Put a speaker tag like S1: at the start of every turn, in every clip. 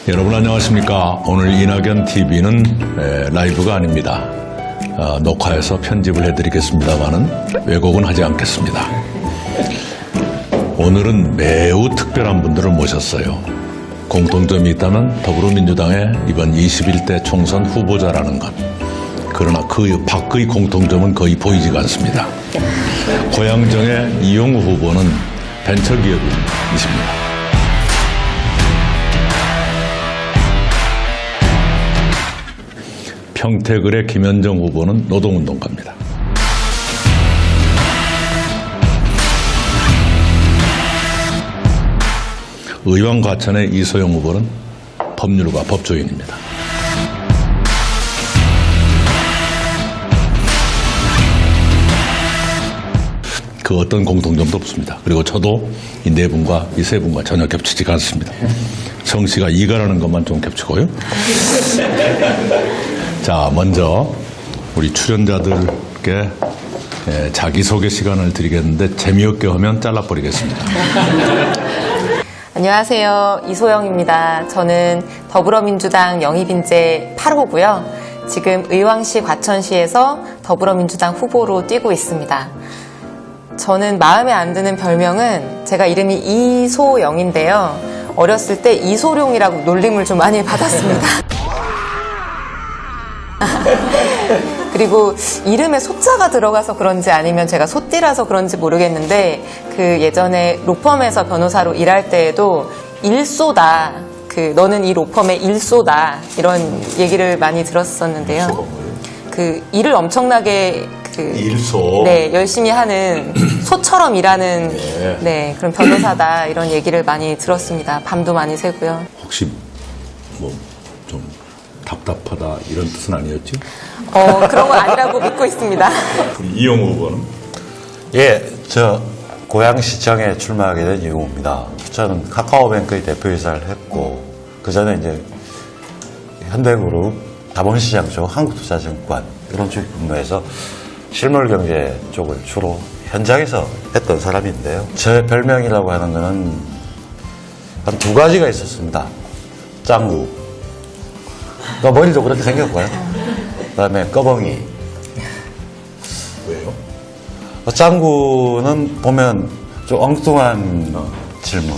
S1: 여러분 안녕하십니까. 오늘 이낙연 TV는 라이브가 아닙니다. 녹화해서 편집을 해드리겠습니다만은 왜곡은 하지 않겠습니다. 오늘은 매우 특별한 분들을 모셨어요. 공통점이 있다면 더불어민주당의 이번 21대 총선 후보자라는 것. 그러나 그 밖의 공통점은 거의 보이지가 않습니다. 고양정의 이용우 후보는 벤처기업인이십니다. 평택을의 김현정 후보는 노동운동가입니다. 의왕 과천의 이소영 후보는 법률가 법조인입니다. 그 어떤 공통점도 없습니다. 그리고 저도 이 네 분과 이 세 분과 전혀 겹치지가 않습니다. 성씨가 이가라는 것만 좀 겹치고요. 자, 먼저 우리 출연자들께 자기소개 시간을 드리겠는데 재미없게 하면 잘라버리겠습니다.
S2: 안녕하세요. 이소영입니다. 저는 더불어민주당 영입인재 8호고요. 지금 의왕시 과천시에서 더불어민주당 후보로 뛰고 있습니다. 저는 마음에 안 드는 별명은 제가 이름이 이소영인데요. 어렸을 때 이소룡이라고 놀림을 좀 많이 받았습니다. 그리고 이름에 소자가 들어가서 그런지 아니면 제가 소띠라서 그런지 모르겠는데 그 예전에 로펌에서 변호사로 일할 때에도 일소다. 너는 이 로펌의 일소다. 이런 얘기를 많이 들었었는데요. 일을 엄청나게
S1: 일소.
S2: 네, 열심히 하는 소처럼 일하는 네, 그런 변호사다. 이런 얘기를 많이 들었습니다. 밤도 많이 새고요.
S1: 혹시 뭐 좀 답답하다 이런 뜻은 아니었죠?
S2: 그런 거 아니라고 믿고 있습니다.
S1: 우리 이용우 후보는?
S3: 예, 저 고양시청에 출마하게 된 이용우입니다. 저는 카카오뱅크의 대표이사를 했고 그 전에 이제 현대그룹 자본시장 쪽 한국투자증권 이런 쪽에 근무해서 실물경제 쪽을 주로 현장에서 했던 사람인데요. 제 별명이라고 하는 거는 한 두 가지가 있었습니다. 짱구. 머리도 그렇게 생겼고요. 그 다음에 꺼벙이.
S1: 왜요?
S3: 짱구는 보면 좀 엉뚱한 질문.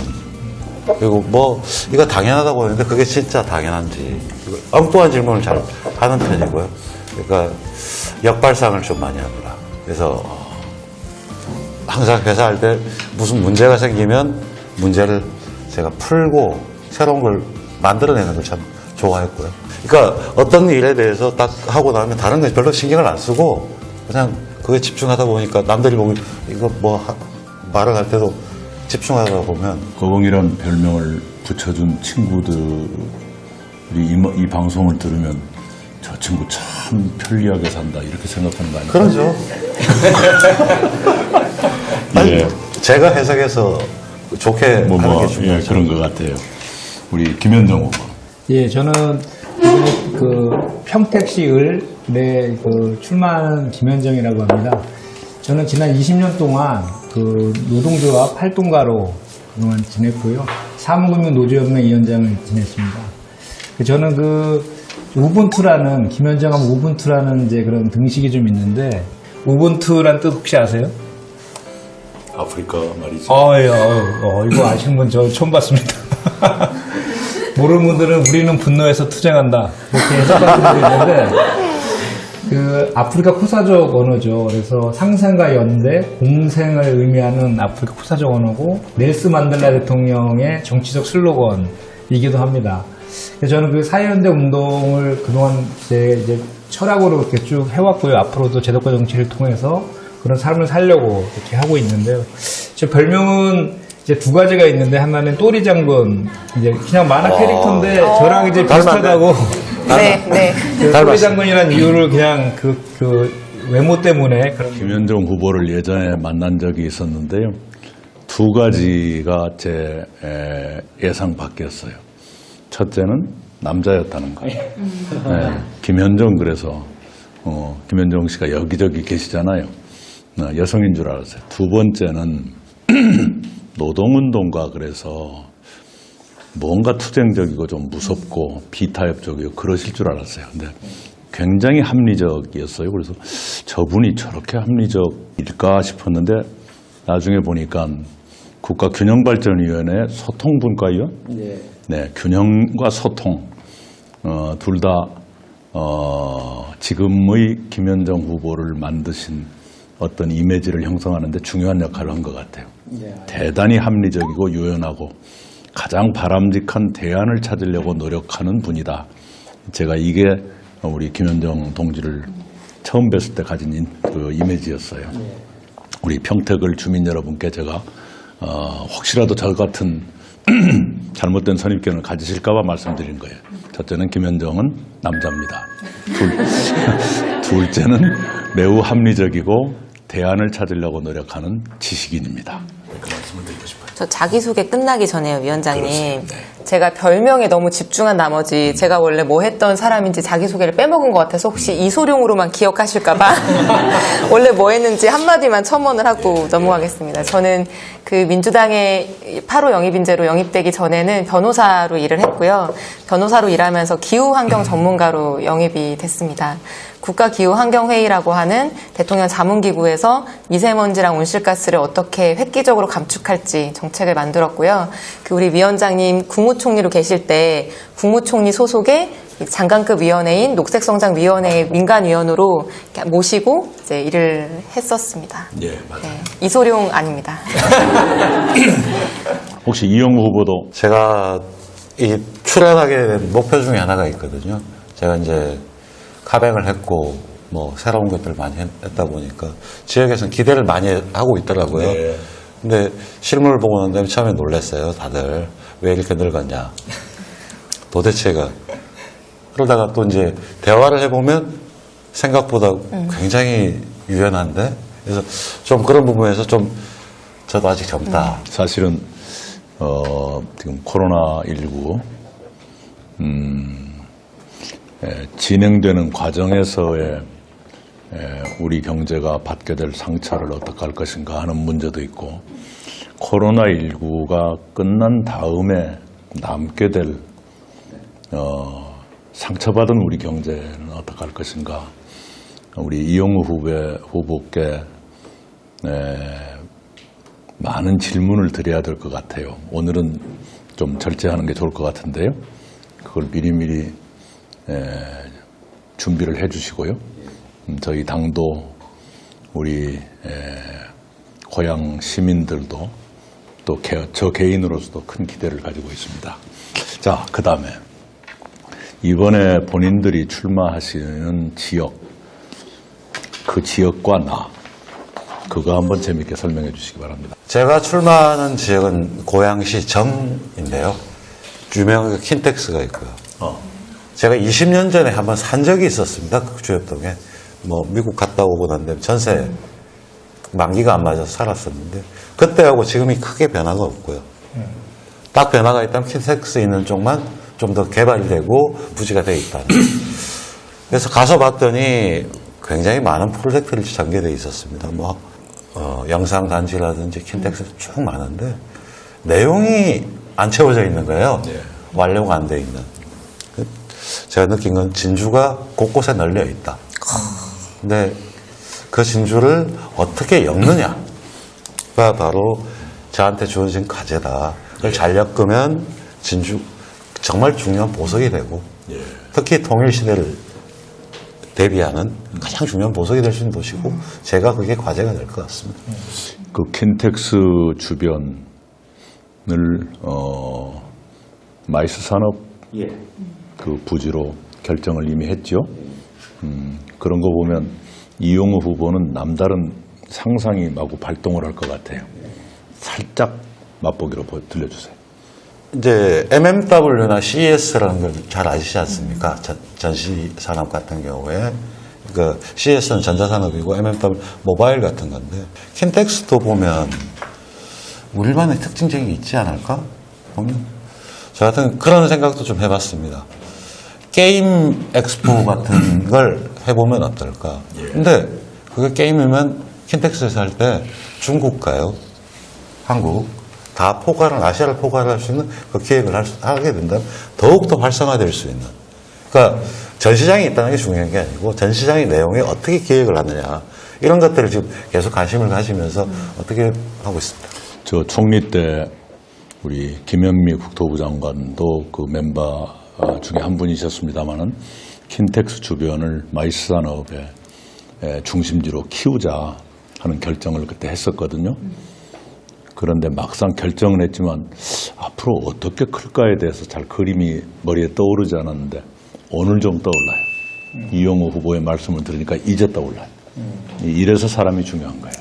S3: 그리고 이거 당연하다고 하는데 그게 진짜 당연한지. 엉뚱한 질문을 잘 하는 편이고요. 그러니까 역발상을 좀 많이 합니다. 그래서 항상 회사할 때 무슨 문제가 생기면 문제를 제가 풀고 새로운 걸 만들어내는 걸 참 좋아했고요. 그러니까 어떤 일에 대해서 딱 하고 나면 다른 거 별로 신경을 안 쓰고 그냥 그거에 집중하다 보니까 남들이 보고 이거 말을 할 때도 집중하다 보면
S1: 거봉이란 별명을 붙여준 친구들이 이 방송을 들으면 저 친구 참 편리하게 산다 이렇게 생각하는 거 아니에요?
S3: 그러죠.
S1: 예.
S3: 제가 해석해서 좋게 하는 게 중요하죠.
S1: 그런 것 같아요. 우리 김현정 후보.
S4: 예, 저는 이번에 평택시 을에 출마한 김현정이라고 합니다. 저는 지난 20년 동안 노동조합 활동가로 그동안 지냈고요. 사무금융노조연맹 위원장을 지냈습니다. 저는 우분투라는, 김현정 하면 우분투라는 이제 그런 등식이 좀 있는데, 우분투란 뜻 혹시 아세요?
S1: 아프리카 말이죠.
S4: 이거 아시는 분 저 처음 봤습니다. 모르는 분들은 우리는 분노해서 투쟁한다. 이렇게 해석하는 분들이 있는데, 아프리카 코사족 언어죠. 그래서 상생과 연대, 공생을 의미하는 아프리카 코사족 언어고, 넬슨 만델라 대통령의 정치적 슬로건이기도 합니다. 그래서 저는 사회연대 운동을 그동안 이제 철학으로 이렇게 쭉 해왔고요. 앞으로도 제도권 정치를 통해서 그런 삶을 살려고 이렇게 하고 있는데요. 제 별명은 이제 두 가지가 있는데 하나는 또리 장군, 이제 그냥 만화 캐릭터인데 저랑 이제 비슷하다고.
S2: 네.
S4: 또리 장군이라는 이유를 그냥 외모 때문에 그런.
S1: 김현정 후보를 예전에 만난 적이 있었는데요. 두 가지가 제 예상 밖이었어요. 첫째는 남자였다는 거. 김현정 그래서 김현정 씨가 여기저기 계시잖아요. 여성인 줄 알았어요. 두 번째는 노동운동가 그래서 뭔가 투쟁적이고 좀 무섭고 비타협적이고 그러실 줄 알았어요. 근데 굉장히 합리적이었어요. 그래서 저분이 저렇게 합리적일까 싶었는데 나중에 보니까 국가균형발전위원회 소통분과위원? 네, 균형과 소통 둘 다 지금의 김현정 후보를 만드신 어떤 이미지를 형성하는 데 중요한 역할을 한 것 같아요. 대단히 합리적이고 유연하고 가장 바람직한 대안을 찾으려고 노력하는 분이다. 제가 이게 우리 김현정 동지를 처음 뵀을 때 가진 그 이미지였어요. 우리 평택을 주민 여러분께 제가 혹시라도 저 같은 잘못된 선입견을 가지실까 봐 말씀드린 거예요. 첫째는 김현정은 남자입니다. 둘째는 매우 합리적이고 대안을 찾으려고 노력하는 지식인입니다. 그 말씀을 드리고 싶어요.
S2: 저 자기소개 끝나기 전에요, 위원장님.
S1: 그렇습니다.
S2: 제가 별명에 너무 집중한 나머지 제가 원래 뭐 했던 사람인지 자기소개를 빼먹은 것 같아서 혹시 이소룡으로만 기억하실까봐 원래 뭐 했는지 한마디만 첨언을 하고 넘어가겠습니다. 저는 그 민주당의 8호 영입인재로 영입되기 전에는 변호사로 일을 했고요. 변호사로 일하면서 기후환경 전문가로 영입이 됐습니다. 국가기후환경회의라고 하는 대통령 자문기구에서 미세먼지랑 온실가스를 어떻게 획기적으로 감축할지 정책을 만들었고요. 그 우리 위원장님 국무총리로 계실 때 국무총리 소속의 장관급 위원회인 녹색성장위원회의 민간위원으로 모시고 이제 일을 했었습니다.
S1: 예, 맞아요.
S2: 네, 이소룡 아닙니다.
S1: 혹시 이영우 후보도
S3: 제가 이 출연하게 된 목표 중에 하나가 있거든요. 제가 이제 카뱅을 했고 뭐 새로운 것들을 많이 했다 보니까 지역에서는 기대를 많이 하고 있더라고요.
S1: 네.
S3: 근데 실물을 보고 난 다음에 처음에 놀랐어요. 다들 왜 이렇게 늙었냐. 도대체가. 그러다가 또 이제 대화를 해보면 생각보다 굉장히 유연한데 그래서 좀 그런 부분에서 좀 저도 아직 젊다.
S1: 사실은 지금 코로나19 진행되는 과정에서의 우리 경제가 받게 될 상처를 어떻게 할 것인가 하는 문제도 있고 코로나19가 끝난 다음에 남게 될 상처받은 우리 경제는 어떻게 할 것인가 우리 이영우 후보께 많은 질문을 드려야 될 것 같아요. 오늘은 좀 절제하는 게 좋을 것 같은데요. 그걸 미리미리 준비를 해 주시고요. 저희 당도 우리 고향 시민들도 또 저 개인으로서도 큰 기대를 가지고 있습니다. 자, 그 다음에 이번에 본인들이 출마하시는 지역, 그 지역과 나 그거 한번 재밌게 설명해 주시기 바랍니다.
S3: 제가 출마하는 지역은 고양시 정인데요. 유명한 킨텍스가 있고요. 제가 20년 전에 한번 산 적이 있었습니다. 그 주엽동에. 뭐 미국 갔다 오고 난 다음에 전세 만기가 안 맞아서 살았었는데 그때하고 지금이 크게 변화가 없고요. 딱 변화가 있다면 킨텍스 있는 쪽만 좀 더 개발되고 부지가 되어 있다는. 그래서 가서 봤더니 굉장히 많은 프로젝트들이 전개되어 있었습니다. 뭐 영상단지라든지 킨텍스 쭉 많은데 내용이 안 채워져 있는 거예요. 완료가 안 돼 있는. 제가 느낀 건 진주가 곳곳에 널려 있다. 근데 그 진주를 어떻게 엮느냐가 바로 저한테 주어진 과제다. 그걸 잘 엮으면 진주 정말 중요한 보석이 되고 특히 통일시대를 대비하는 가장 중요한 보석이 될 수 있는 도시고 제가 그게 과제가 될 것 같습니다.
S1: 그 킨텍스 주변을 마이스 산업 그 부지로 결정을 이미 했죠. 그런 거 보면 이용우 후보는 남다른 상상이 마구 발동을 할 것 같아요. 살짝 맛보기로 들려주세요.
S3: 이제 MMW나 CES라는 걸 잘 아시지 않습니까? 전시산업 같은 경우에. 그 CES는 전자산업이고 MMW 모바일 같은 건데 킨텍스도 보면 우리만의 특징적인 게 있지 않을까? 보면 저 같은 그런 생각도 좀 해봤습니다. 게임 엑스포 같은 걸 해보면 어떨까? 근데 그게 게임이면 킨텍스에서 할 때 중국 가요? 한국? 다 포괄은 아시아를 포괄할 수 있는 그 기획을 하게 된다면 더욱더 활성화될 수 있는. 그러니까 전시장이 있다는 게 중요한 게 아니고 전시장의 내용에 어떻게 기획을 하느냐 이런 것들을 지금 계속 관심을 가지면서 어떻게 하고 있습니다.
S1: 저 총리 때 우리 김현미 국토부 장관도 그 멤버 중에 한 분이셨습니다마는 킨텍스 주변을 마이스 산업의 중심지로 키우자 하는 결정을 그때 했었거든요. 그런데 막상 결정을 했지만 앞으로 어떻게 클까에 대해서 잘 그림이 머리에 떠오르지 않았는데 오늘 좀 떠올라요. 이용호 후보의 말씀을 들으니까 이제 떠올라요. 이래서 사람이 중요한 거예요.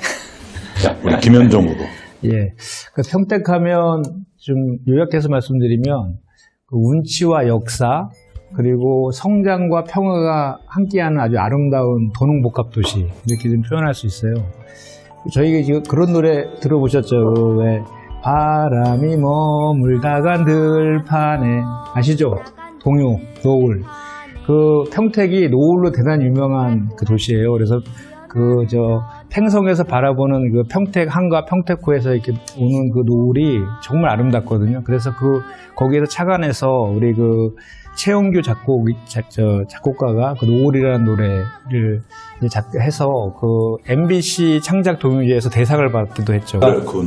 S1: 자, 우리 김현종 후보.
S4: 예. 그 평택하면 좀 요약해서 말씀드리면 그 운치와 역사 그리고 성장과 평화가 함께하는 아주 아름다운 도농복합도시 이렇게 좀 표현할 수 있어요. 저희가 지금 그런 노래 들어보셨죠? 왜 바람이 머물다간 들판에 아시죠? 동요, 노을. 그 평택이 노을로 대단히 유명한 그 도시예요. 그래서 팽성에서 바라보는 그 평택 한과 평택호에서 이렇게 오는 그 노을이 정말 아름답거든요. 그래서 거기에서 착안해서 우리 그 최영규 작곡가가 그 노을이라는 노래를 이제 해서 그 MBC 창작 동요제에서 대상을 받기도 했죠.
S1: 그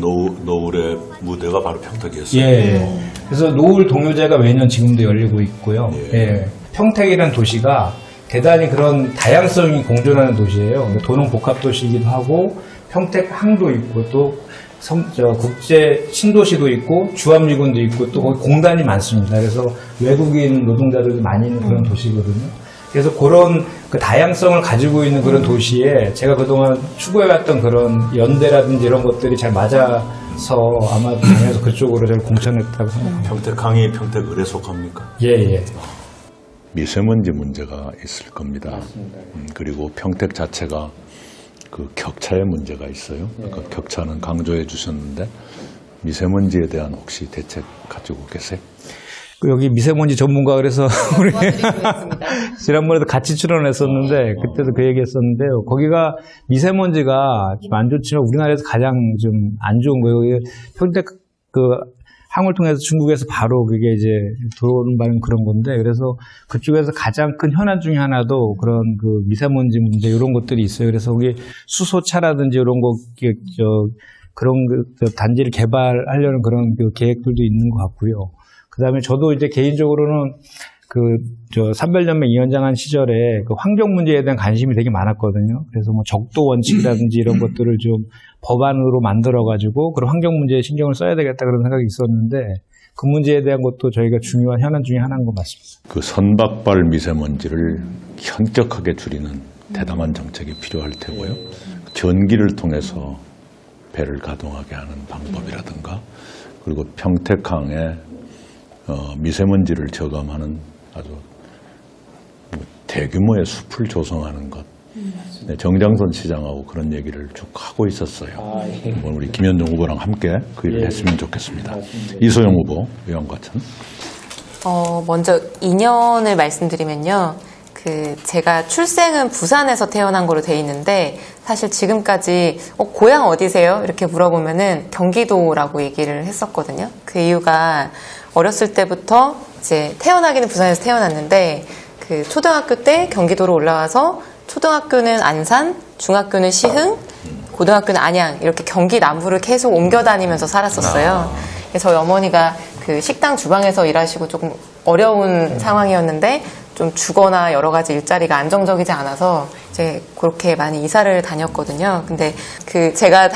S1: 노을의 무대가 바로 평택이었어요.
S4: 예. 그래서 노을 동요제가 매년 지금도 열리고 있고요. 예. 평택이라는 도시가 대단히 그런 다양성이 공존하는 도시예요. 도농복합도시이기도 하고 평택항도 있고 또 국제 신도시도 있고 주합미군도 있고 또 거기 공단이 많습니다. 그래서 외국인 노동자들도 많이 있는 그런 도시거든요. 그래서 그런 그 다양성을 가지고 있는 그런 도시에 제가 그동안 추구해왔던 그런 연대라든지 이런 것들이 잘 맞아서 아마 당연히 그쪽으로 잘 공천했다고 생각합니다.
S1: 평택항이 평택을에 속합니까?
S4: 예.
S1: 미세먼지 문제가 있을 겁니다. 그리고 평택 자체가 그 격차의 문제가 있어요. 그 격차는 강조해 주셨는데 미세먼지에 대한 혹시 대책 가지고 계세요?
S4: 여기 미세먼지 전문가 그래서 우리 지난번에도 같이 출연했었는데 그때도 그 얘기했었는데요. 거기가 미세먼지가 좀 안 좋지만 우리나라에서 가장 좀 안 좋은 거예요. 평택 그 항을 통해서 중국에서 바로 그게 이제 들어오는 바는 그런 건데, 그래서 그쪽에서 가장 큰 현안 중에 하나도 그런 그 미세먼지 문제 이런 것들이 있어요. 그래서 거기 수소차라든지 이런 거 그런 단지를 개발하려는 그런 그 계획들도 있는 것 같고요. 그 다음에 저도 이제 개인적으로는 산별연맹 위원장한 시절에 그 환경 문제에 대한 관심이 되게 많았거든요. 그래서 뭐 적도 원칙이라든지 이런 것들을 좀 법안으로 만들어가지고 그런 환경 문제에 신경을 써야 되겠다 그런 생각이 있었는데 그 문제에 대한 것도 저희가 중요한 현안 중에 하나인 것 같습니다.
S1: 그 선박발 미세먼지를 현격하게 줄이는 대담한 정책이 필요할 테고요. 전기를 통해서 배를 가동하게 하는 방법이라든가 그리고 평택항에 미세먼지를 저감하는 아주 대규모의 숲을 조성하는 것. 네, 정장선 시장하고 그런 얘기를 쭉 하고 있었어요. 우리 김현종 후보랑 함께 그 일을 했으면 좋겠습니다. 이소영 후보, 의원과천.
S2: 먼저 인연을 말씀드리면요. 제가 출생은 부산에서 태어난 거로 돼 있는데 사실 지금까지 고향 어디세요? 이렇게 물어보면은 경기도라고 얘기를 했었거든요. 그 이유가 어렸을 때부터 이제 태어나기는 부산에서 태어났는데 그 초등학교 때 경기도로 올라와서 초등학교는 안산, 중학교는 시흥, 고등학교는 안양 이렇게 경기 남부를 계속 옮겨 다니면서 살았었어요. 그래서 저희 어머니가 그 식당 주방에서 일하시고 조금 어려운 상황이었는데 좀 주거나 여러 가지 일자리가 안정적이지 않아서 이제 그렇게 많이 이사를 다녔거든요. 근데 제가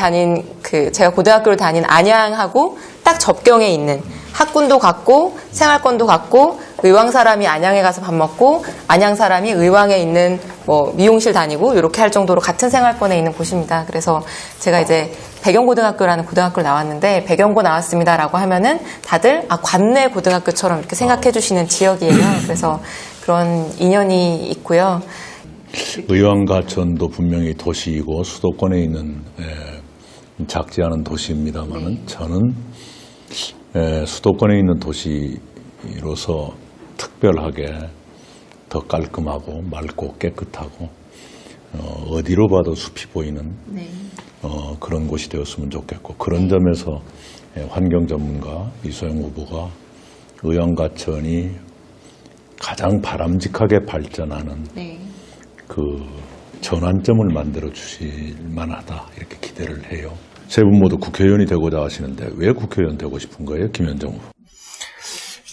S2: 고등학교를 다닌 안양하고 딱 접경에 있는 학군도 같고 생활권도 같고 의왕 사람이 안양에 가서 밥 먹고 안양 사람이 의왕에 있는 뭐 미용실 다니고 이렇게 할 정도로 같은 생활권에 있는 곳입니다. 그래서 제가 이제 백영고등학교라는 고등학교를 나왔는데 백영고 나왔습니다라고 하면은 다들 관내 고등학교처럼 이렇게 생각해 주시는 지역이에요. 그래서 그런 인연이 있고요.
S1: 의왕과천도 분명히 도시이고 수도권에 있는 작지 않은 도시입니다만은 저는 수도권에 있는 도시로서 특별하게 더 깔끔하고 맑고 깨끗하고 어디로 봐도 숲이 보이는 그런 곳이 되었으면 좋겠고 그런 점에서 환경 전문가 이소영 후보가 의왕과천이 가장 바람직하게 발전하는
S2: 네.
S1: 그 전환점을 만들어 주실 만하다 이렇게 기대를 해요. 세 분 모두 국회의원이 되고자 하시는데 왜 국회의원 되고 싶은 거예요, 김현정 후보?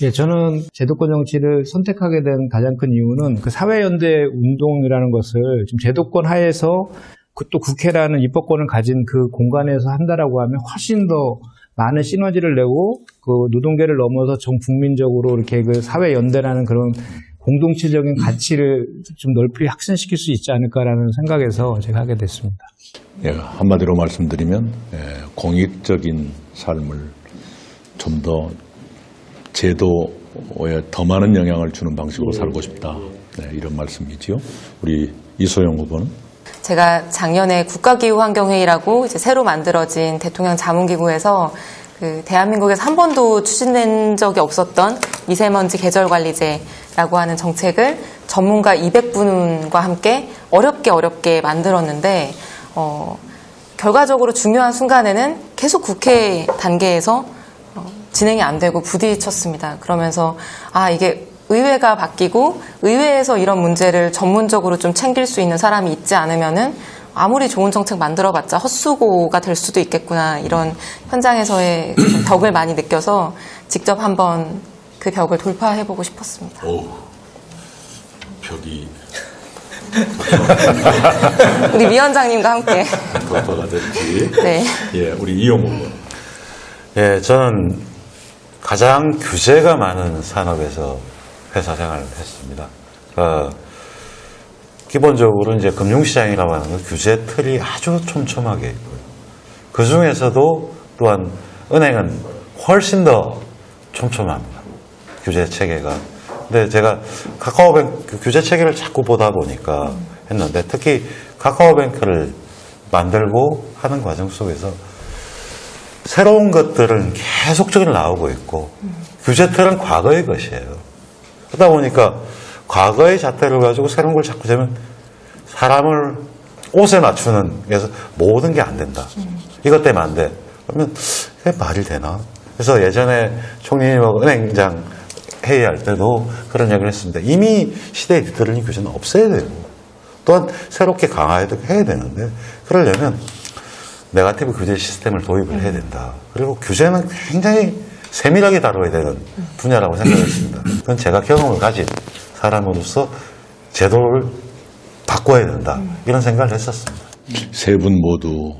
S4: 예, 저는 제도권 정치를 선택하게 된 가장 큰 이유는 그 사회연대 운동이라는 것을 좀 제도권 하에서 또 국회라는 입법권을 가진 그 공간에서 한다라고 하면 훨씬 더 많은 시너지를 내고 그 노동계를 넘어서 전 국민적으로 이렇게 그 사회연대라는 그런 공동체적인 가치를 좀 넓이 확산시킬 수 있지 않을까라는 생각에서 제가 하게 됐습니다.
S1: 예, 한마디로 말씀드리면 공익적인 삶을 좀 더 제도에 더 많은 영향을 주는 방식으로 살고 싶다. 네, 이런 말씀이지요. 우리 이소영 후보는?
S2: 제가 작년에 국가기후환경회의라고 이제 새로 만들어진 대통령 자문기구에서 그 대한민국에서 한 번도 추진된 적이 없었던 미세먼지 계절관리제라고 하는 정책을 전문가 200분과 함께 어렵게 만들었는데 결과적으로 중요한 순간에는 계속 국회 단계에서 진행이 안 되고 부딪혔습니다. 그러면서 이게 의회가 바뀌고 의회에서 이런 문제를 전문적으로 좀 챙길 수 있는 사람이 있지 않으면은 아무리 좋은 정책 만들어봤자 헛수고가 될 수도 있겠구나 이런 현장에서의 벽을 많이 느껴서 직접 한번 그 벽을 돌파해보고 싶었습니다.
S1: 오, 벽이
S2: 우리 위원장님과 함께.
S1: 돌파가 될지.
S2: 네.
S1: 예, 우리 이용 후보.
S3: 예, 저는 가장 규제가 많은 산업에서 회사 생활을 했습니다. 기본적으로 이제 금융시장이라고 하는 건 규제 틀이 아주 촘촘하게 있고요. 그 중에서도 또한 은행은 훨씬 더 촘촘합니다. 규제 체계가. 근데 제가 카카오뱅크 규제 체계를 자꾸 보다 보니까 했는데 특히 카카오뱅크를 만들고 하는 과정 속에서 새로운 것들은 계속적으로 나오고 있고 규제 틀은 과거의 것이에요. 그러다 보니까 과거의 잣대를 가지고 새로운 걸 자꾸 재면 사람을 옷에 맞추는 그래서 모든 게 안 된다. 이것 때문에 안 돼. 그러면 그게 말이 되나? 그래서 예전에 총리님하고 은행장 회의할 때도 그런 얘기를 했습니다. 이미 시대에 뒤떨어진 규제는 없애야 되고 또한 새롭게 강화해야 되는데 그러려면 네거티브 규제 시스템을 도입을 해야 된다. 그리고 규제는 굉장히 세밀하게 다뤄야 되는 분야라고 생각했습니다. 그건 제가 경험을 가진 사람으로서 제도를 바꿔야 된다. 이런 생각을 했었습니다.
S1: 세 분 모두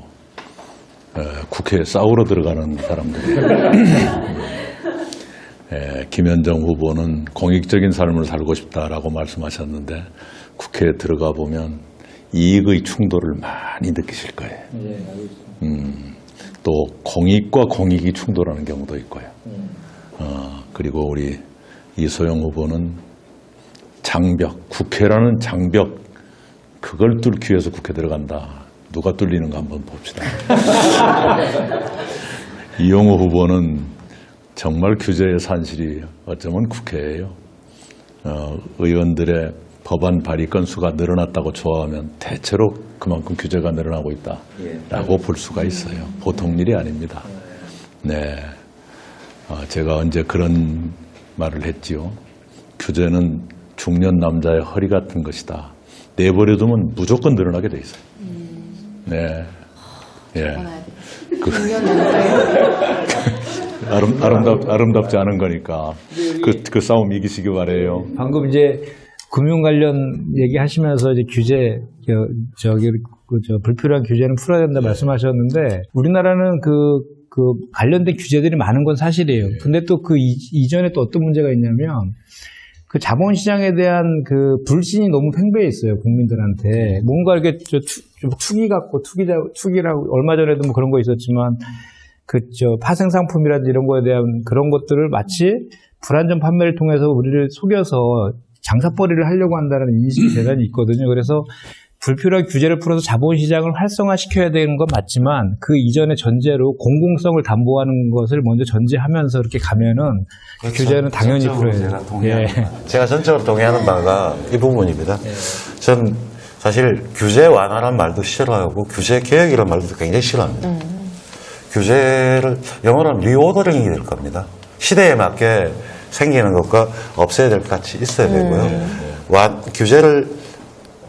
S1: 국회에 싸우러 들어가는 사람들이에요. 김현정 후보는 공익적인 삶을 살고 싶다라고 말씀하셨는데 국회에 들어가 보면 이익의 충돌을 많이 느끼실 거예요. 또 공익과 공익이 충돌하는 경우도 있고요. 그리고 우리 이소영 후보는 장벽, 국회라는 장벽 그걸 뚫기 위해서 국회 들어간다. 누가 뚫리는가 한번 봅시다. 이용호 후보는 정말 규제의 산실이 어쩌면 국회예요. 의원들의 법안 발의 건수가 늘어났다고 좋아하면 대체로 그만큼 규제가 늘어나고 있다라고 볼 수가 있어요. 보통 일이 아닙니다. 네, 제가 언제 그런 말을 했지요. 규제는 중년 남자의 허리 같은 것이다. 내버려두면 무조건 늘어나게 돼 있어요. 네, 예. 아름답지 않은 거니까 그 싸움 이기시기 바래요.
S4: 방금 이제 금융 관련 얘기하시면서 이제 규제 불필요한 규제는 풀어야 된다 말씀하셨는데 우리나라는 그 관련된 규제들이 많은 건 사실이에요. 근데 또 그 이전에 또 어떤 문제가 있냐면 그 자본시장에 대한 그 불신이 너무 팽배해 있어요, 국민들한테. 뭔가 이렇게 좀 투기 같고, 투기라고, 얼마 전에도 뭐 그런 거 있었지만, 파생상품이라든지 이런 거에 대한 그런 것들을 마치 불안전 판매를 통해서 우리를 속여서 장사벌이를 하려고 한다는 인식이 대단히 있거든요. 그래서 불필요한 규제를 풀어서 자본시장을 활성화시켜야 되는 건 맞지만 그 이전의 전제로 공공성을 담보하는 것을 먼저 전제하면서 이렇게 가면은
S3: 그렇죠.
S4: 규제는 당연히 풀어야 돼요.
S3: 제가 전적으로 동의하는 바가 이 부분입니다. 전 사실 규제 완화란 말도 싫어하고 규제 개혁이란 말도 굉장히 싫어합니다. 규제를 영어로는 리오더링이 될 겁니다. 시대에 맞게 생기는 것과 없애야 될 것이 있어야 되고요. 규제를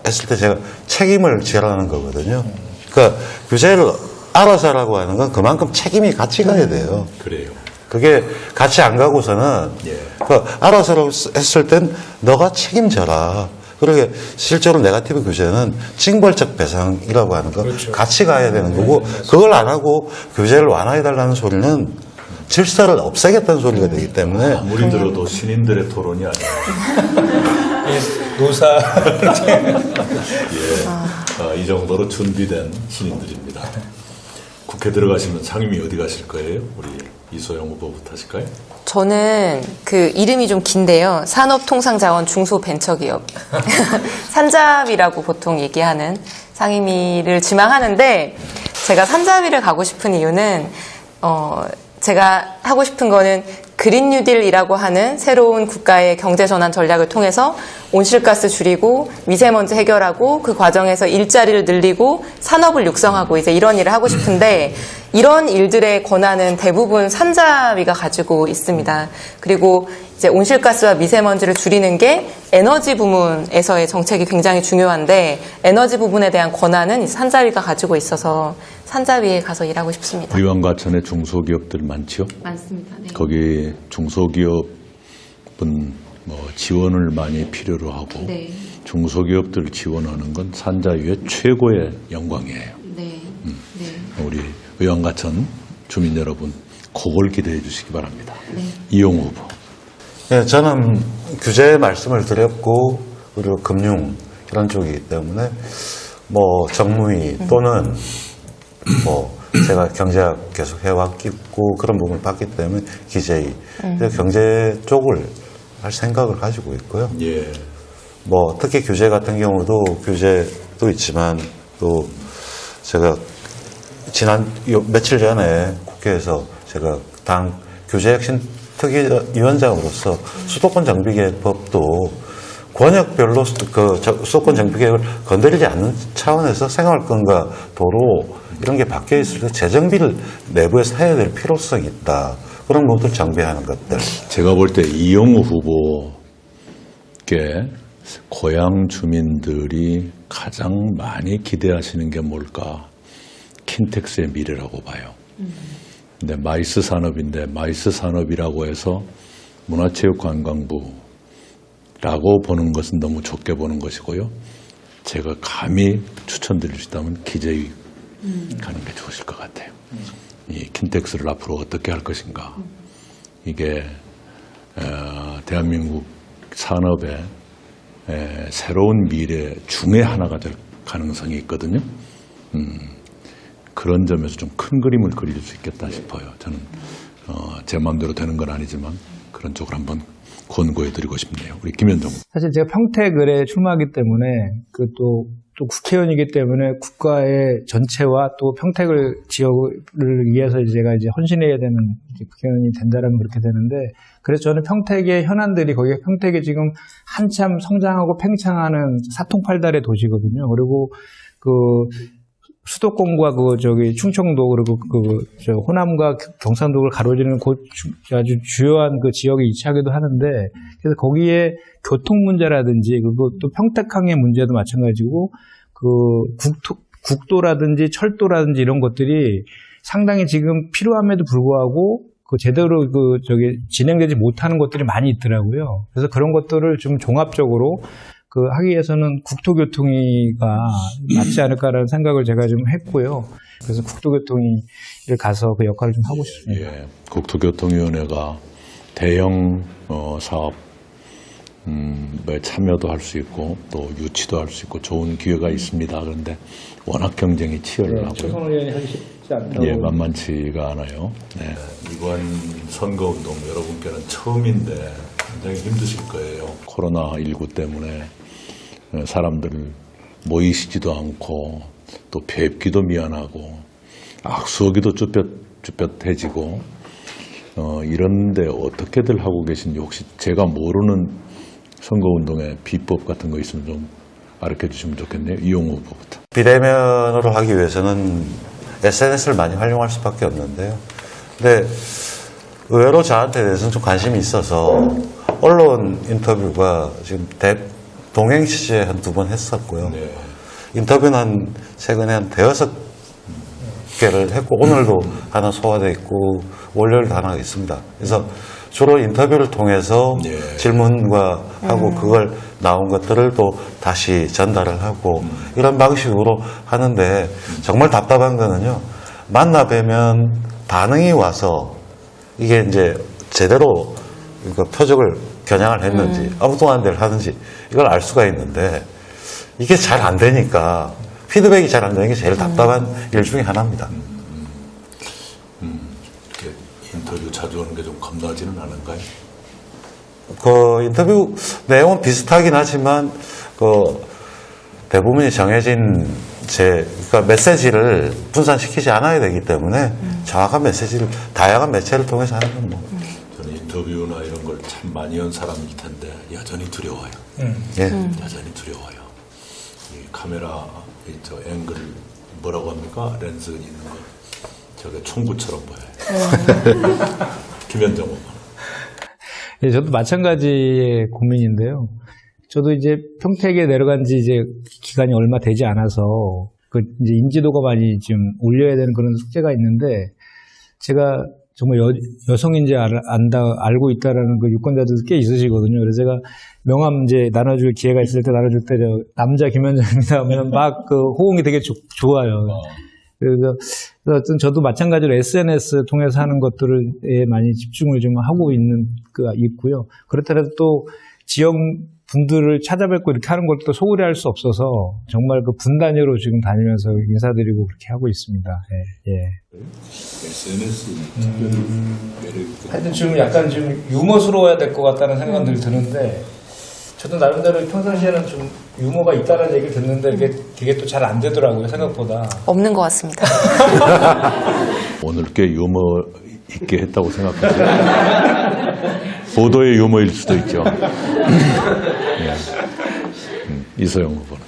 S3: 했을 때 제가 책임을 지라는 거거든요. 그러니까 규제를 알아서 하라고 하는 건 그만큼 책임이 같이 가야 돼요.
S1: 그래요.
S3: 그게 같이 안 가고서는 알아서 했을 땐 너가 책임져라. 그러게 실제로 네거티브 규제는 징벌적 배상이라고 하는 거 같이 가야 되는 거고 그걸 안 하고 규제를 완화해달라는 소리는 질서를 없애겠다는 소리가 되기 때문에
S1: 아무리 들어도 신인들의 토론이 아니에요.
S4: 노사.
S1: 이 정도로 준비된 신인들입니다. 국회 들어가시면 상임위 어디 가실 거예요? 우리 이소영 후보부터 하실까요?
S2: 저는 그 이름이 좀 긴데요. 산업통상자원 중소벤처기업. 산자위라고 보통 얘기하는 상임위를 지망하는데 제가 산자위를 가고 싶은 이유는 제가 하고 싶은 거는 그린 뉴딜이라고 하는 새로운 국가의 경제 전환 전략을 통해서 온실가스 줄이고 미세먼지 해결하고 그 과정에서 일자리를 늘리고 산업을 육성하고 이제 이런 일을 하고 싶은데 이런 일들의 권한은 대부분 산자위가 가지고 있습니다. 그리고 이제 온실가스와 미세먼지를 줄이는 게 에너지 부문에서의 정책이 굉장히 중요한데 에너지 부분에 대한 권한은 산자위가 가지고 있어서 산자위에 가서 일하고 싶습니다.
S1: 의왕과천에 중소기업들 많지요?
S2: 많습니다. 네.
S1: 거기 중소기업은 뭐 지원을 많이 필요로 하고
S2: 네.
S1: 중소기업들을 지원하는 건 산자위의 최고의 영광이에요.
S2: 네. 네.
S1: 우리 의왕과천 주민 여러분 그걸 기대해 주시기 바랍니다.
S2: 네.
S1: 이용 후보.
S3: 네, 저는 규제 말씀을 드렸고 그리고 금융 이런 쪽이기 때문에 뭐 정무위 또는 뭐 제가 경제학 계속 해왔고 그런 부분을 봤기 때문에 기재위 경제 쪽을 할 생각을 가지고 있고요.
S1: 예.
S3: 뭐 특히 규제 같은 경우도 규제도 있지만 또 제가 며칠 전에 국회에서 제가 당 규제혁신 특위위원장으로서 수도권 정비계획법도 권역별로 수도권 정비계획을 건드리지 않는 차원에서 생활권과 도로 이런 게 바뀌어 있을 때 재정비를 내부에서 해야 될 필요성이 있다. 그런 부분들 정비하는 것들.
S1: 제가 볼 때 이용우 후보께 고향 주민들이 가장 많이 기대하시는 게 뭘까? 킨텍스의 미래라고 봐요. 근데 마이스 산업인데 마이스 산업이라고 해서 문화체육관광부라고 보는 것은 너무 좁게 보는 것이고요. 제가 감히 추천드릴 수 있다면 기재위 가는 게 좋으실 것 같아요. 이 킨텍스를 앞으로 어떻게 할 것인가. 이게 대한민국 산업의 새로운 미래 중에 하나가 될 가능성이 있거든요. 그런 점에서 좀 큰 그림을 그릴 수 있겠다 싶어요. 저는 제 마음대로 되는 건 아니지만 그런 쪽으로 한번 권고해드리고 싶네요. 우리 김현정.
S4: 사실 제가 평택을에 출마하기 때문에 또 국회의원이기 때문에 국가의 전체와 또 평택을 지역을 위해서 제가 이제 헌신해야 되는 국회의원이 된다라면 그렇게 되는데 그래서 저는 평택의 현안들이 거기가 평택이 지금 한참 성장하고 팽창하는 사통팔달의 도시거든요. 그리고 수도권과 충청도 그리고 호남과 경상도를 가로지르는 아주 주요한 지역이 이차하기도 하는데 그래서 거기에 교통 문제라든지 그리고 또 평택항의 문제도 마찬가지고 국도라든지 철도라든지 이런 것들이 상당히 지금 필요함에도 불구하고 제대로 진행되지 못하는 것들이 많이 있더라고요. 그래서 그런 것들을 좀 종합적으로 하기 위해서는 국토교통위가 맞지 않을까라는 생각을 제가 좀 했고요. 그래서 국토교통위를 가서 그 역할을 좀 하고 싶습니다.
S1: 예, 국토교통위원회가 대형 사업 참여도 할 수 있고 또 유치도 할 수 있고 좋은 기회가 있습니다. 그런데 워낙 경쟁이 치열하고요.
S4: 최선호 의원이 하기 쉽지 않다고.
S1: 예, 만만치가 않아요. 네. 이번 선거운동 여러분께는 처음인데 굉장히 힘드실 거예요. 코로나19 때문에 사람들 모이시지도 않고 또 뵙기도 미안하고 악수하기도 쭈뼛쭈뼛해지고 이런데 어떻게들 하고 계신지 혹시 제가 모르는 선거운동의 비법 같은 거 있으면 좀 알려주시면 좋겠네요. 이용호 후보부터.
S3: 비대면으로 하기 위해서는 SNS를 많이 활용할 수밖에 없는데요. 근데 의외로 저한테 대해서는 좀 관심이 있어서 언론 인터뷰가 지금 동행 취재 한 2번 했었고요. 인터뷰는 최근에 한 5개를 했고 오늘도 하나 소화되어 있고 월요일도 하나 있습니다. 그래서 주로 인터뷰를 통해서 질문과 하고 그걸 나온 것들을 또 다시 전달을 하고 이런 방식으로 하는데 정말 답답한 거는요. 만나 뵈면 반응이 와서 이게 이제 제대로 표적을 겨냥을 했는지 엉뚱한 데를 하는지 이걸 알 수가 있는데 이게 잘 안 되니까 피드백이 잘 안 되는 게 제일 답답한 일 중에 하나입니다.
S1: 이렇게 인터뷰 자주 하는 게 좀 겁나지는 않은가요?
S3: 그 인터뷰 내용은 비슷하긴 하지만 그 대부분이 정해진 그러니까 메시지를 분산시키지 않아야 되기 때문에 정확한 메시지를 다양한 매체를 통해서 하는 건 뭐.
S1: 저는 인터뷰나 이런 걸 참 많이 한 사람일 텐데 여전히 두려워요.
S3: 예.
S1: 여전히 두려워요. 이 카메라 저 앵글 뭐라고 합니까? 렌즈 있는 거 저게 총구처럼 보여요. 김현정 의원.
S4: 예, 저도 마찬가지의 고민인데요. 저도 이제 평택에 내려간 지 이제 기간이 얼마 되지 않아서 그 이제 인지도가 많이 좀 올려야 되는 그런 숙제가 있는데 제가 정말 여성인지 알고 있다라는 그 유권자들도 꽤 있으시거든요. 그래서 제가 명함 이제 나눠줄 기회가 있을 때 나눠줄 때 남자 김현정입니다 하면 막 그 호응이 되게 좋아요. 그래서 어쨌든 저도 마찬가지로 SNS 통해서 하는 것들에 많이 집중을 좀 하고 있고요. 그렇더라도 또 지역 분들을 찾아뵙고 이렇게 하는 것도 소홀히 할 수 없어서 정말 그 분 단위로 지금 다니면서 인사드리고 그렇게 하고 있습니다. 예.
S1: SNS 특별히 매력
S4: 하여튼 지금 약간 좀 유머스러워야 될 것 같다는 생각들이 드는데 저도 나름대로 평상시에는 좀 유머가 있다는 얘기를 듣는데 그게 또 잘 안 되더라고요, 생각보다.
S2: 없는 것 같습니다.
S1: 오늘 꽤 유머 있게 했다고 생각하세요? 보도의 유머일 수도 있죠. 이소영 후보는.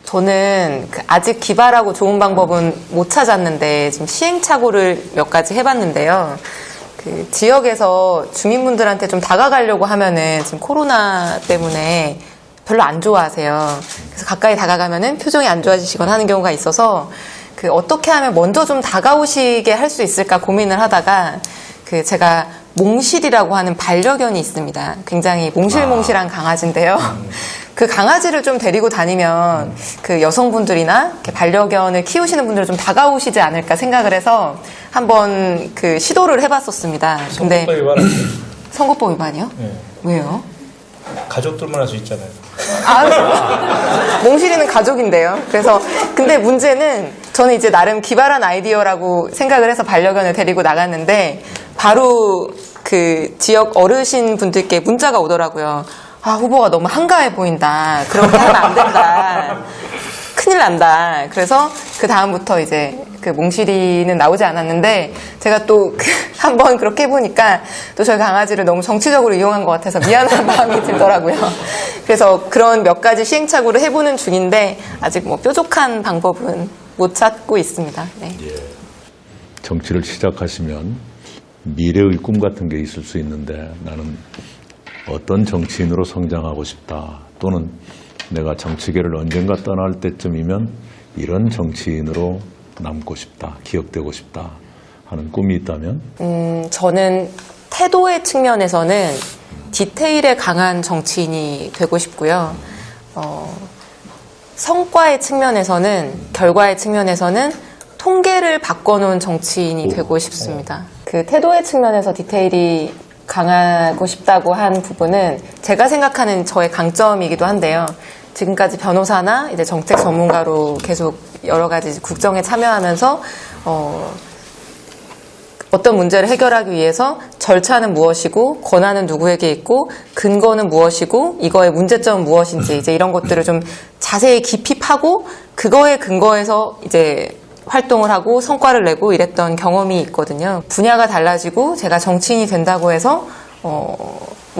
S2: 저는 아직 기발하고 좋은 방법은 못 찾았는데 지금 시행착오를 몇 가지 해봤는데요. 그 지역에서 주민분들한테 좀 다가가려고 하면은 지금 코로나 때문에 별로 안 좋아하세요. 그래서 가까이 다가가면은 표정이 안 좋아지시거나 하는 경우가 있어서 그 어떻게 하면 먼저 좀 다가오시게 할 수 있을까 고민을 하다가 그 제가 몽실이라고 하는 반려견이 있습니다. 굉장히 몽실몽실한 강아지인데요. 그 강아지를 좀 데리고 다니면 그 여성분들이나 이렇게 반려견을 키우시는 분들은 좀 다가오시지 않을까 생각을 해서 한번 그 시도를 해봤었습니다. 근데
S4: 선거법 위반은
S2: 선거법 위반이요?
S4: 네.
S2: 왜요?
S4: 가족들만 할 수 있잖아요.
S2: 몽실이는 가족인데요. 그래서 근데 문제는 저는 이제 나름 기발한 아이디어라고 생각을 해서 반려견을 데리고 나갔는데 바로 그 지역 어르신 분들께 문자가 오더라고요. 아, 후보가 너무 한가해 보인다. 그렇게 하면 안 된다. 큰일 난다. 그래서 그 다음부터 이제 그 몽실이는 나오지 않았는데 제가 또 한번 그렇게 해보니까 또 저희 강아지를 너무 정치적으로 이용한 것 같아서 미안한 마음이 들더라고요. 그래서 그런 몇 가지 시행착오를 해보는 중인데 아직 뭐 뾰족한 방법은 못 찾고 있습니다. 네.
S1: 정치를 시작하시면 미래의 꿈 같은 게 있을 수 있는데 나는 어떤 정치인으로 성장하고 싶다 또는 내가 정치계를 언젠가 떠날 때쯤이면 이런 정치인으로 남고 싶다, 기억되고 싶다 하는 꿈이 있다면?
S2: 저는 태도의 측면에서는 디테일에 강한 정치인이 되고 싶고요. 성과의 측면에서는, 결과의 측면에서는 통계를 바꿔놓은 정치인이 되고 싶습니다. 그 태도의 측면에서 디테일이 강하고 싶다고 한 부분은 제가 생각하는 저의 강점이기도 한데요. 지금까지 변호사나 이제 정책 전문가로 계속 여러 가지 국정에 참여하면서 어떤 문제를 해결하기 위해서 절차는 무엇이고 권한은 누구에게 있고 근거는 무엇이고 이거의 문제점은 무엇인지 이제 이런 것들을 좀 자세히 깊이 파고 그거에 근거해서 이제 활동을 하고 성과를 내고 이랬던 경험이 있거든요. 분야가 달라지고 제가 정치인이 된다고 해서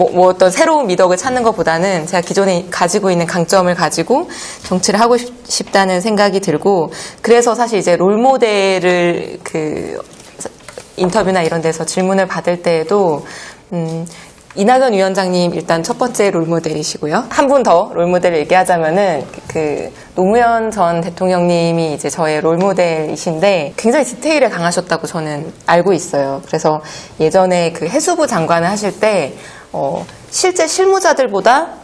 S2: 뭐 어떤 새로운 미덕을 찾는 것보다는 제가 기존에 가지고 있는 강점을 가지고 정치를 하고 싶다는 생각이 들고, 그래서 사실 이제 롤모델을 인터뷰나 이런 데서 질문을 받을 때에도 이낙연 위원장님 일단 첫 번째 롤모델이시고요. 한 분 더 롤모델을 얘기하자면은 노무현 전 대통령님이 이제 저의 롤모델이신데 굉장히 디테일에 강하셨다고 저는 알고 있어요. 그래서 예전에 해수부 장관을 하실 때 실제 실무자들보다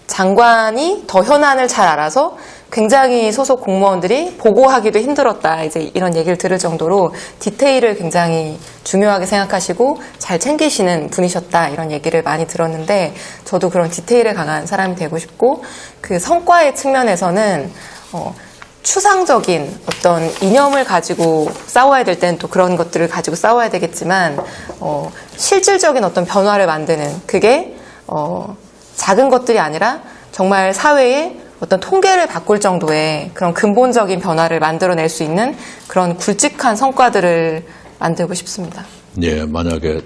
S2: 장관이 더 현안을 잘 알아서 굉장히 소속 공무원들이 보고하기도 힘들었다. 이제 이런 얘기를 들을 정도로 디테일을 굉장히 중요하게 생각하시고 잘 챙기시는 분이셨다. 이런 얘기를 많이 들었는데 저도 그런 디테일에 강한 사람이 되고 싶고, 그 성과의 측면에서는 추상적인 어떤 이념을 가지고 싸워야 될 때는 또 그런 것들을 가지고 싸워야 되겠지만 실질적인 어떤 변화를 만드는 그게 작은 것들이 아니라 정말 사회에 어떤 통계를 바꿀 정도의 그런 근본적인 변화를 만들어낼 수 있는 그런 굵직한 성과들을 만들고 싶습니다.
S1: 예, 만약에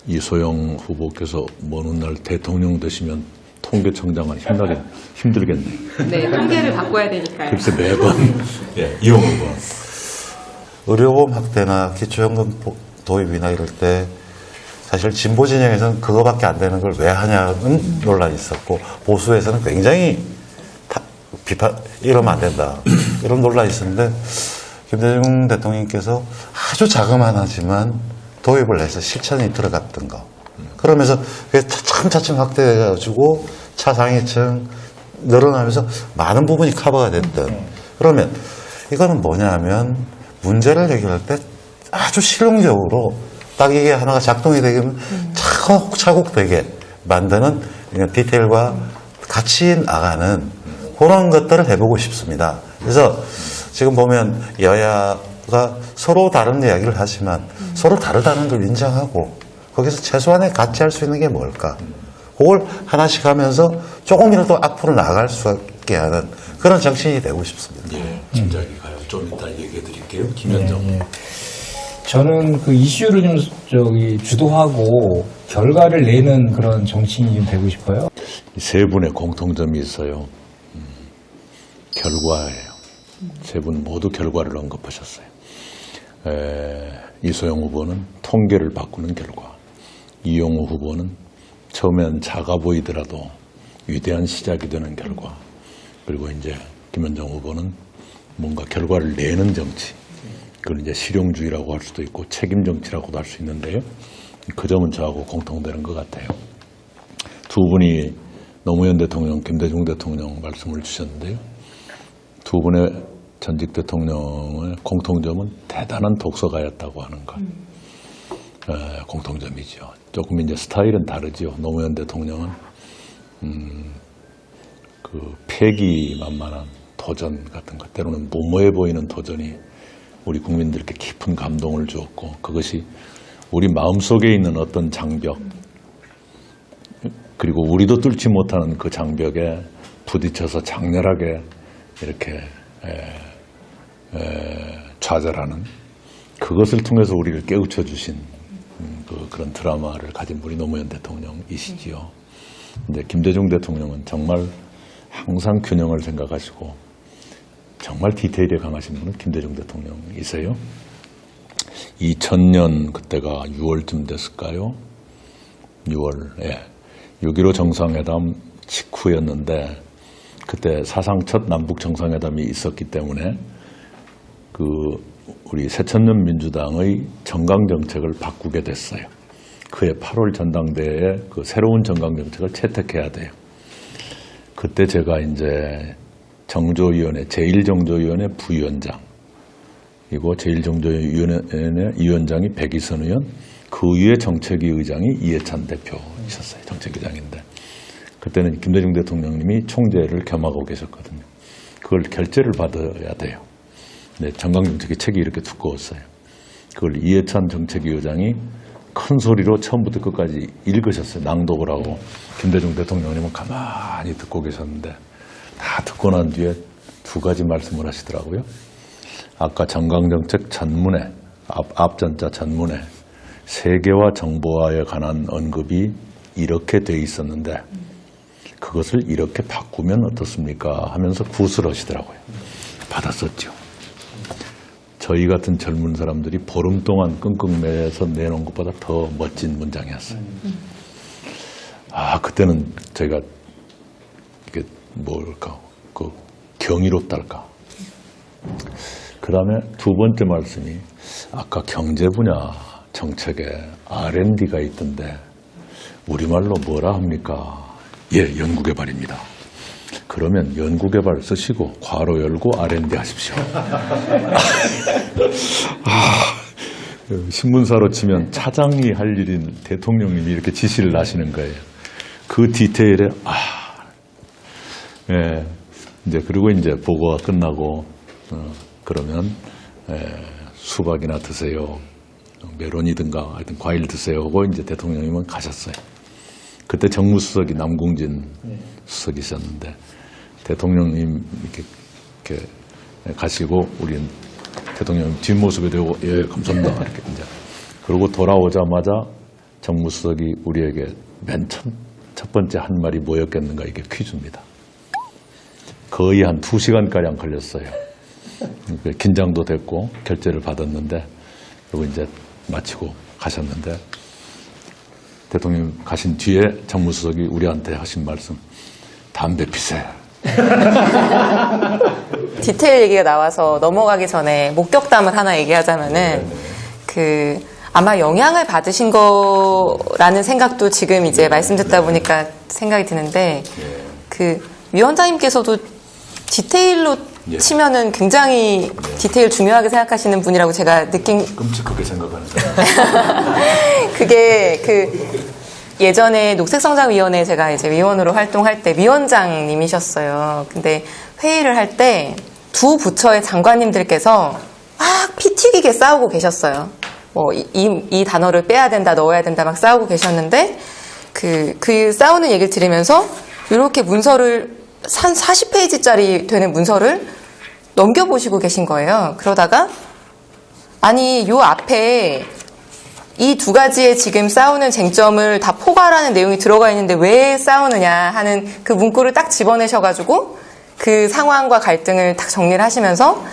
S1: 이소영 후보께서 먼 훗날 대통령 되시면 통계청장은 힘들겠네요.
S2: 네, 통계를 바꿔야 되니까요.
S1: 글쎄 매번 이용 후보.
S3: 의료보험 확대나 기초연금 도입이나 이럴 때 사실 진보 진영에서는 그거밖에 안 되는 걸 왜 하냐는 논란이 있었고, 보수에서는 굉장히 이러면 안 된다 이런 논란이 있었는데, 김대중 대통령께서 아주 자그마하지만 도입을 해서 실천이 들어갔던 거, 그러면서 그게 차츰 확대해가지고 차상위층 늘어나면서 많은 부분이 커버가 됐던. 그러면 이거는 뭐냐 하면 문제를 해결할 때 아주 실용적으로 딱 이게 하나가 작동이 되면 차곡차곡 되게 만드는 디테일과 같이 나가는 그런 것들을 해보고 싶습니다. 그래서 지금 보면 여야가 서로 다른 이야기를 하지만 서로 다르다는 걸 인정하고 거기서 최소한의 같이 할 수 있는 게 뭘까? 그걸 하나씩 하면서 조금이라도 앞으로 나갈 수 있게 하는 그런 정치인이 되고 싶습니다.
S1: 예, 진작에 가요. 좀 이따 얘기해 드릴게요. 김현정.
S4: 저는 그 이슈를 좀 주도하고 결과를 내는 그런 정치인이 좀 되고 싶어요.
S1: 세 분의 공통점이 있어요. 결과예요. 세 분 모두 결과를 언급하셨어요. 이소영 후보는 통계를 바꾸는 결과, 이용우 후보는 처음엔 작아 보이더라도 위대한 시작이 되는 결과, 그리고 이제 김현정 후보는 뭔가 결과를 내는 정치, 그걸 이제 실용주의라고 할 수도 있고 책임 정치라고도 할 수 있는데요. 그 점은 저하고 공통되는 것 같아요. 두 분이 노무현 대통령, 김대중 대통령 말씀을 주셨는데요. 두 분의 전직 대통령의 공통점은 대단한 독서가였다고 하는 것. 공통점이죠. 조금 이제 스타일은 다르죠. 노무현 대통령은 그 패기만만한 도전 같은 것, 때로는 무모해 보이는 도전이 우리 국민들께 깊은 감동을 주었고, 그것이 우리 마음속에 있는 어떤 장벽, 그리고 우리도 뚫지 못하는 그 장벽에 부딪혀서 장렬하게 이렇게 좌절하는, 그것을 통해서 우리를 깨우쳐 주신 그런 드라마를 가진 분이 노무현 대통령이시지요. 근데 김대중 대통령은 정말 항상 균형을 생각하시고 정말 디테일에 강하신 분은 김대중 대통령이세요. 2000년 그때가 6월쯤 됐을까요? 6월, 6.15 정상회담 직후였는데, 그때 사상 첫 남북 정상회담이 있었기 때문에 우리 새천년 민주당의 정강 정책을 바꾸게 됐어요. 그해 8월 전당대회에 그 새로운 정강 정책을 채택해야 돼요. 그때 제가 이제 정조위원회, 제1정조위원회 부위원장, 이고 제1정조위원회 위원장이 백이선 의원, 그 위에 정책위 의장이 이해찬 대표이셨어요. 정책위장인데. 그때는 김대중 대통령님이 총재를 겸하고 계셨거든요. 그걸 결재를 받아야 돼요. 네, 정강정책의 책이 이렇게 두꺼웠어요. 그걸 이해찬 정책위 의장이 큰 소리로 처음부터 끝까지 읽으셨어요. 낭독을 하고. 김대중 대통령님은 가만히 듣고 계셨는데, 다 듣고 난 뒤에 두 가지 말씀을 하시더라고요. 아까 정강정책 전문에, 앞전자 전문에 세계와 정보화에 관한 언급이 이렇게 돼 있었는데 그것을 이렇게 바꾸면 어떻습니까? 하면서 굿을 하시더라고요. 받았었죠. 저희 같은 젊은 사람들이 보름 동안 끙끙매서 내놓은 것보다 더 멋진 문장이었어요. 그때는 저희가 이게 뭘까, 경이롭달까. 그 다음에 두 번째 말씀이 아까 경제 분야 정책에 R&D가 있던데 우리말로 뭐라 합니까? 예, 연구개발입니다. 그러면 연구개발 쓰시고 괄호 열고 R&D 하십시오. 신문사로 치면 차장이 할 일인 대통령님이 이렇게 지시를 하시는 거예요. 그 디테일에 예, 이제 그리고 이제 보고가 끝나고 그러면 수박이나 드세요. 메론이든가 하여튼 과일 드세요 하고 이제 대통령님은 가셨어요. 그때 정무수석이 남궁진 수석이셨는데 대통령님 이렇게 가시고 우리는 대통령 뒷모습에 대고 예 감사합니다 이렇게 이제 그러고 돌아오자마자 정무수석이 우리에게 맨 첫 번째 한 말이 뭐였겠는가 이게 퀴즈입니다. 거의 한 2시간가량 걸렸어요. 긴장도 됐고 결제를 받았는데 그리고 이제 마치고 가셨는데 대통령 가신 뒤에 정무수석이 우리한테 하신 말씀 담배 피세요.
S2: 디테일 얘기가 나와서 넘어가기 전에 목격담을 하나 얘기하자면은 아마 영향을 받으신 거라는 생각도 지금 이제 말씀 듣다 보니까 생각이 드는데 위원장님께서도 디테일로 치면은 굉장히 디테일 중요하게 생각하시는 분이라고 제가
S1: 끔찍하게 생각하는
S2: 그게 예전에 녹색성장위원회 제가 이제 위원으로 활동할 때 위원장님이셨어요. 근데 회의를 할 때 두 부처의 장관님들께서 막 피 튀기게 싸우고 계셨어요. 이 단어를 빼야 된다, 넣어야 된다 막 싸우고 계셨는데 그 싸우는 얘기를 들으면서 이렇게 문서를 한 40페이지짜리 되는 문서를 넘겨보시고 계신 거예요. 그러다가 아니 요 앞에 이 두 가지의 지금 싸우는 쟁점을 다 포괄하는 내용이 들어가 있는데 왜 싸우느냐 하는 그 문구를 딱 집어내셔가지고 그 상황과 갈등을 딱 정리를 하시면서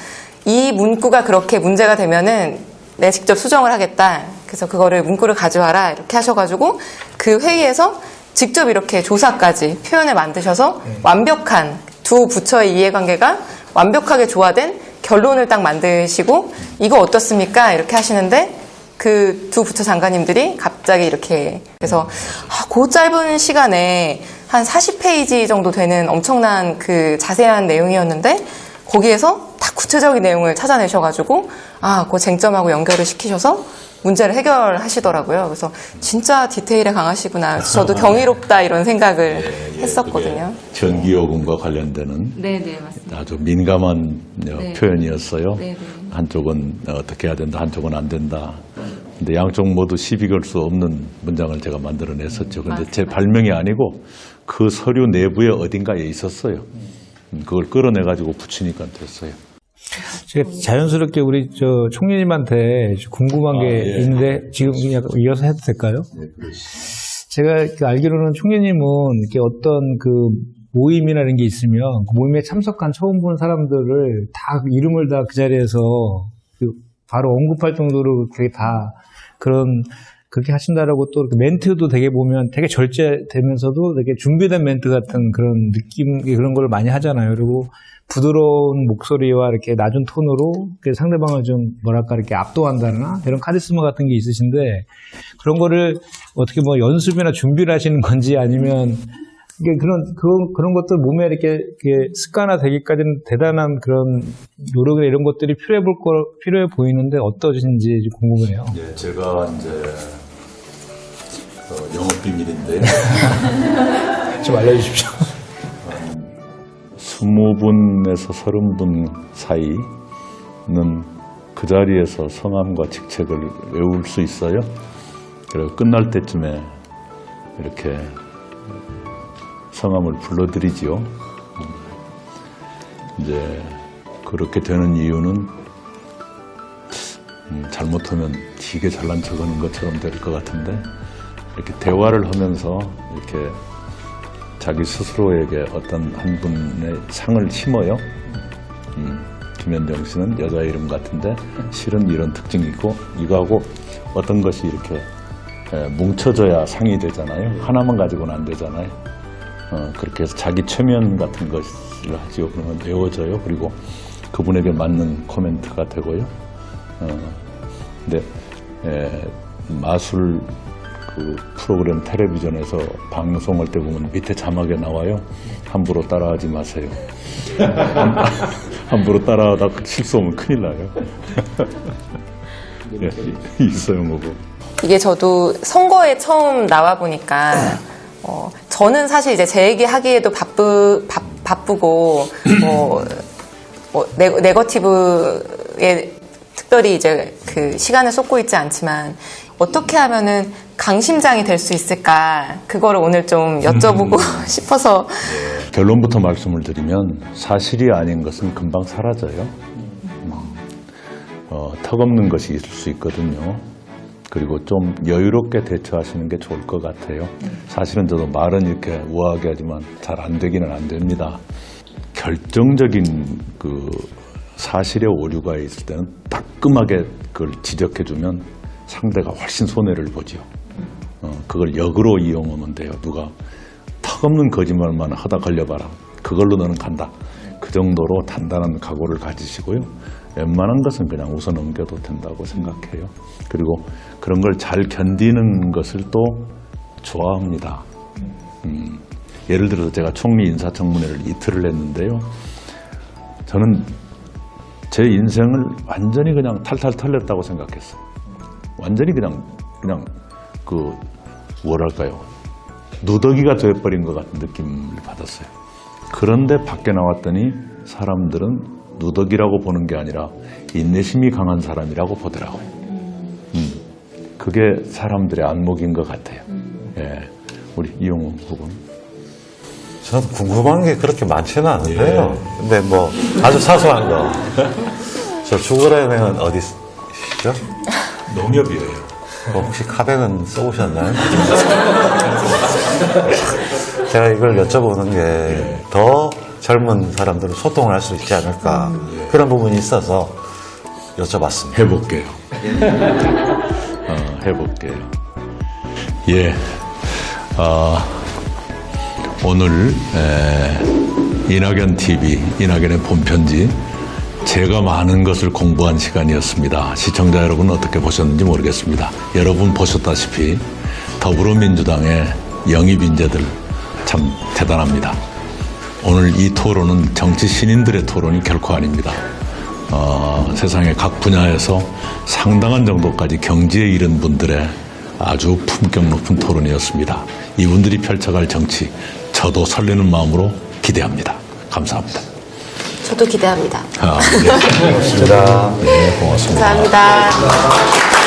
S2: 이 문구가 그렇게 문제가 되면은 내가 직접 수정을 하겠다. 그래서 그거를 문구를 가져와라 이렇게 하셔가지고 그 회의에서 직접 이렇게 조사까지 표현을 만드셔서 완벽한 두 부처의 이해관계가 완벽하게 조화된 결론을 딱 만드시고 이거 어떻습니까? 이렇게 하시는데 그 두 부처 장관님들이 갑자기 이렇게 그래서 그 짧은 시간에 한 40페이지 정도 되는 엄청난 그 자세한 내용이었는데 거기에서 딱 구체적인 내용을 찾아내셔가지고 그 쟁점하고 연결을 시키셔서 문제를 해결하시더라고요. 그래서 진짜 디테일에 강하시구나. 저도 경이롭다 이런 생각을 했었거든요.
S1: 전기요금과 관련되는
S2: 네네 맞습니다.
S1: 아주 민감한 표현이었어요.
S2: 네네.
S1: 한쪽은 어떻게 해야 된다, 한쪽은 안 된다. 근데 양쪽 모두 시비 걸 수 없는 문장을 제가 만들어냈었죠. 근데 제 발명이 아니고 그 서류 내부에 어딘가에 있었어요. 그걸 끌어내가지고 붙이니까 됐어요.
S4: 제가 자연스럽게 우리 총리님한테 궁금한 게 있는데 지금 그냥 이어서 해도 될까요?
S1: 네, 그렇습니다.
S4: 제가 알기로는 총리님은 이렇게 어떤 모임이나 이런 게 있으면 그 모임에 참석한 처음 본 사람들을 다 이름을 다 그 자리에서 바로 언급할 정도로 그게 다 그렇게 하신다라고 또 멘트도 되게 보면 되게 절제되면서도 되게 준비된 멘트 같은 그런 느낌, 그런 걸 많이 하잖아요. 그리고 부드러운 목소리와 이렇게 낮은 톤으로 상대방을 좀 뭐랄까 이렇게 압도한다나 이런 카리스마 같은 게 있으신데 그런 거를 어떻게 연습이나 준비를 하시는 건지 아니면 그런 것들 몸에 이렇게 습관화 되기까지는 대단한 그런 노력이나 이런 것들이 필요해 보이는데 어떠신지 궁금해요.
S1: 예, 제가 이제 영업 비밀인데
S4: 좀 알려주십시오.
S1: 20분에서 30분 사이는 그 자리에서 성함과 직책을 외울 수 있어요. 그리고 끝날 때쯤에 이렇게 성함을 불러드리지요. 이제 그렇게 되는 이유는 잘못하면 되게 잘난 척하는 것처럼 될 것 같은데 이렇게 대화를 하면서 이렇게 자기 스스로에게 어떤 한 분의 상을 심어요. 김현정 씨는 여자 이름 같은데 실은 이런 특징이 있고 이거하고 어떤 것이 이렇게 뭉쳐져야 상이 되잖아요. 하나만 가지고는 안 되잖아요. 그렇게 해서 자기 최면 같은 것을 하지요. 그러면 외워져요. 그리고 그분에게 맞는 코멘트가 되고요. 근데 마술 그 프로그램 텔레비전에서 방송할 때 보면 밑에 자막에 나와요. 함부로 따라하지 마세요. 함부로 따라하다 실수하면 큰일 나요. 네, 있어요, 뭐고.
S2: 이게 저도 선거에 처음 나와 보니까 저는 사실 이제 제 얘기 하기에도 바쁘고 네거티브에 특별히 이제 그 시간을 쏟고 있지 않지만 어떻게 하면은 강심장이 될 수 있을까 그거를 오늘 좀 여쭤보고 싶어서
S1: 결론부터 말씀을 드리면 사실이 아닌 것은 금방 사라져요. 턱없는 것이 있을 수 있거든요. 그리고 좀 여유롭게 대처하시는 게 좋을 것 같아요. 사실은 저도 말은 이렇게 우아하게 하지만 잘 안 되기는 안 됩니다. 결정적인 그 사실의 오류가 있을 때는 따끔하게 그걸 지적해주면 상대가 훨씬 손해를 보죠. 그걸 역으로 이용하면 돼요. 누가 턱없는 거짓말만 하다 걸려봐라. 그걸로 너는 간다. 그 정도로 단단한 각오를 가지시고요. 웬만한 것은 그냥 웃어 넘겨도 된다고 생각해요. 그리고 그런 걸 잘 견디는 것을 또 좋아합니다. 예를 들어서 제가 총리 인사청문회를 이틀을 했는데요. 저는 제 인생을 완전히 그냥 탈탈 털렸다고 생각했어요. 완전히 그냥 그 뭐랄까요. 누더기가 돼버린 것 같은 느낌을 받았어요. 그런데 밖에 나왔더니 사람들은 누더기라고 보는 게 아니라 인내심이 강한 사람이라고 보더라고요. 그게 사람들의 안목인 것 같아요. 예, 우리 이용훈 후보는.
S3: 저는 궁금한 게 그렇게 많지는 않은데요. 근데 뭐 아주 사소한 거. 저 죽으라는 어디 시죠?
S1: 농협이에요.
S3: 혹시 카백은 써보셨나요? 제가 이걸 여쭤보는 게 더 젊은 사람들은 소통을 할 수 있지 않을까 그런 부분이 있어서 여쭤봤습니다.
S1: 해볼게요. 해볼게요. 예. 오늘 이낙연 TV, 이낙연의 본편지 제가 많은 것을 공부한 시간이었습니다. 시청자 여러분 어떻게 보셨는지 모르겠습니다. 여러분 보셨다시피 더불어민주당의 영입 인재들 참 대단합니다. 오늘 이 토론은 정치 신인들의 토론이 결코 아닙니다. 세상의 각 분야에서 상당한 정도까지 경지에 이른 분들의 아주 품격 높은 토론이었습니다. 이분들이 펼쳐갈 정치, 저도 설레는 마음으로 기대합니다. 감사합니다.
S2: 저도 기대합니다.
S1: 네.
S3: 고맙습니다.
S1: 네, 고맙습니다.
S2: 감사합니다.